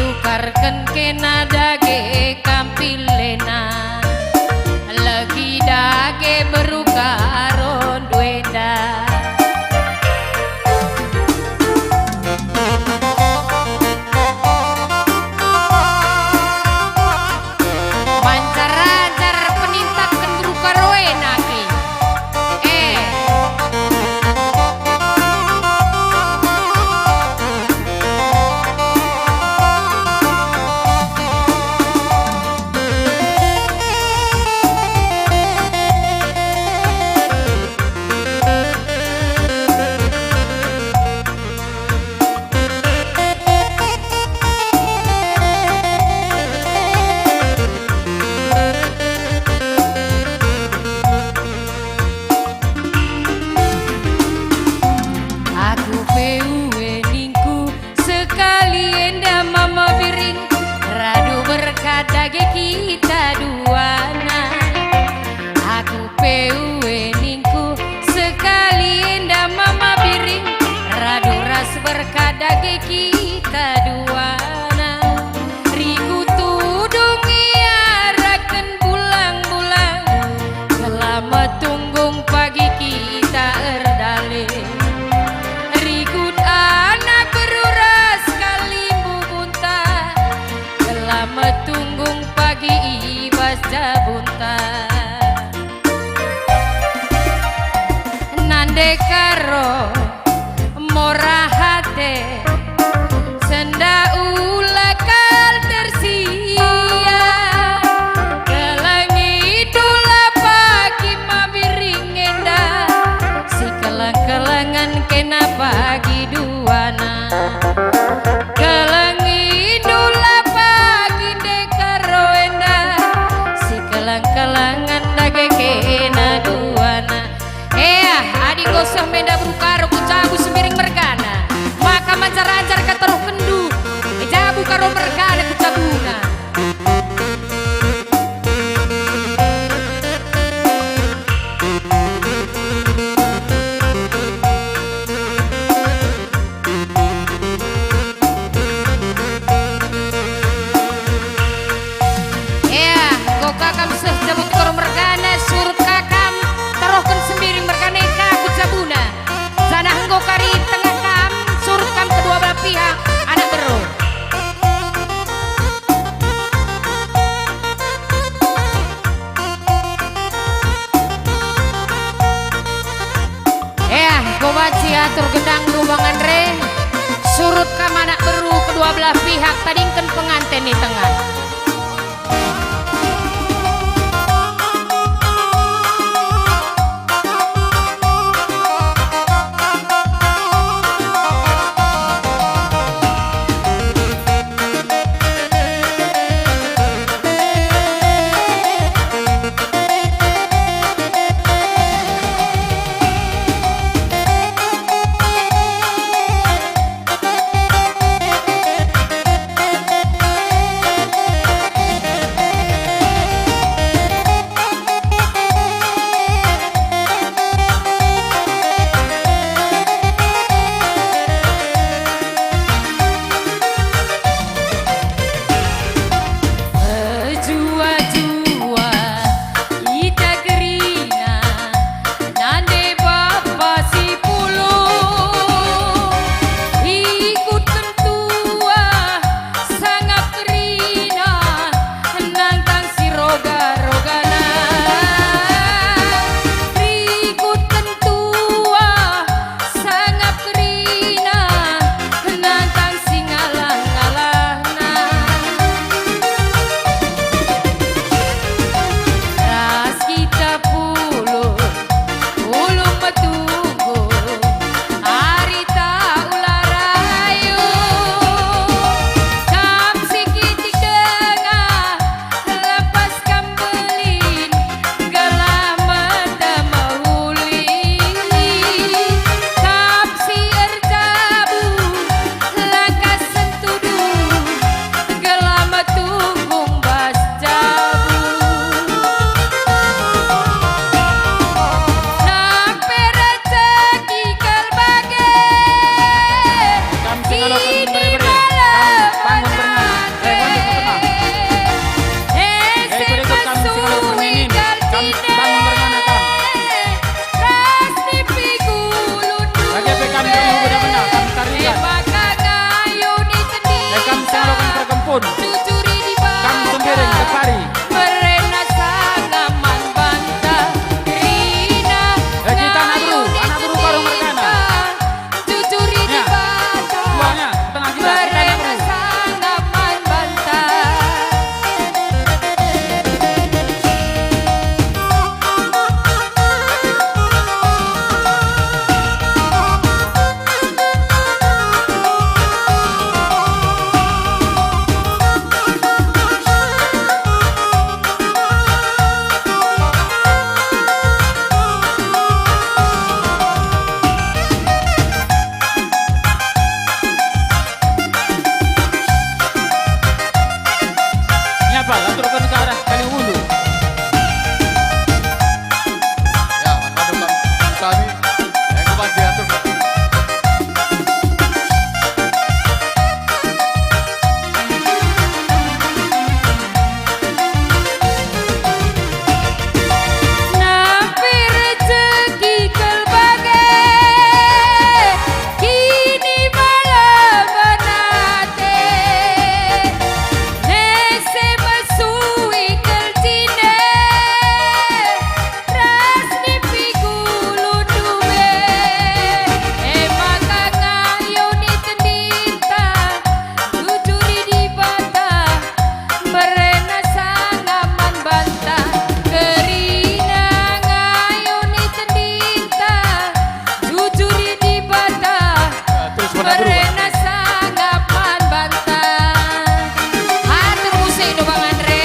tukarkan kena dage kampilena lagi dage berukaron dueda mancar-ajar penintakan berukaroena ki dage kita duana aku pewe ningku sekali enda mama biring radu ras berkadage kita duana riku tudung iarakan bulang-bulang selama tunggung pagi kita erdale rikut anak beruras kali bubunta selama tunggung pagi ibas jabunta nande karo mora hate senda ulakal tersia kelangi dula pagi mabiring enda si kelang-kelangan kena pagi duana kelangi dula kelang-kelangan dage kena duana adik gosah menda berukaro ku cabu semiring mergana maka mancar-ancar kataruh kendu jabu karo mergana ku cabuna kakam sejabut karo mergana surut kakam taruhkan sembiring mergana kaku cabuna sana henggo kari tengah kam surut kam kedua belah pihak anak beru gobaci atur gendang dubangan re surut kam anak beru kedua belah pihak tadingkan pengantin di tengah pun Cucuri di bata Kang Sembiring Lestari. Merena sangaman bantah Rina Kita anak bro karo mergana. Cucuri di Ya. bata Luangnya tengah kita anak Merena bro. sangaman bantah Nyapa aturkan ke arah Kali Hulu. Ya, madu kami yang kembali diatur. Napi rezeki kelbagai kini malam benate nese mesui kerjine rasni pigulu duwe maka ngayoni tendita jujuri di bata merena sangaman bantah kerina ngayoni tendita jujuri di bata Terus pada bro. merena sangaman bantah hatur musik do Bang Andre.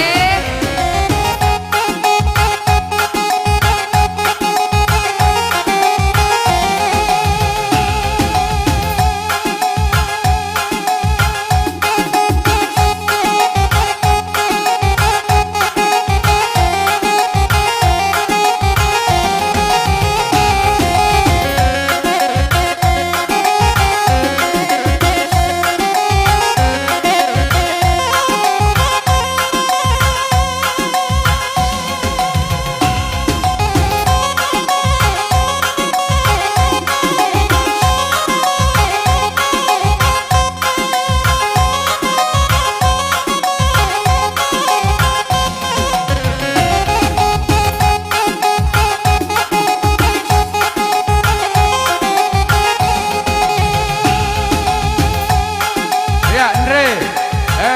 Ya, Andre.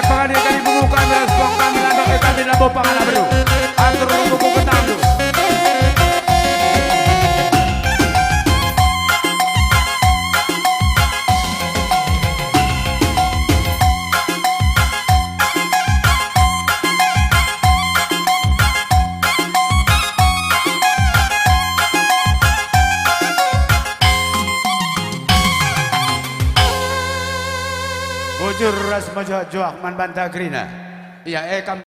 Pengadilan ibu kami respon kami lantak ikan di lampu pangalan bro. Atur buku ketang bro. Bujur ras mojo joak man bantah grina. Ya ekam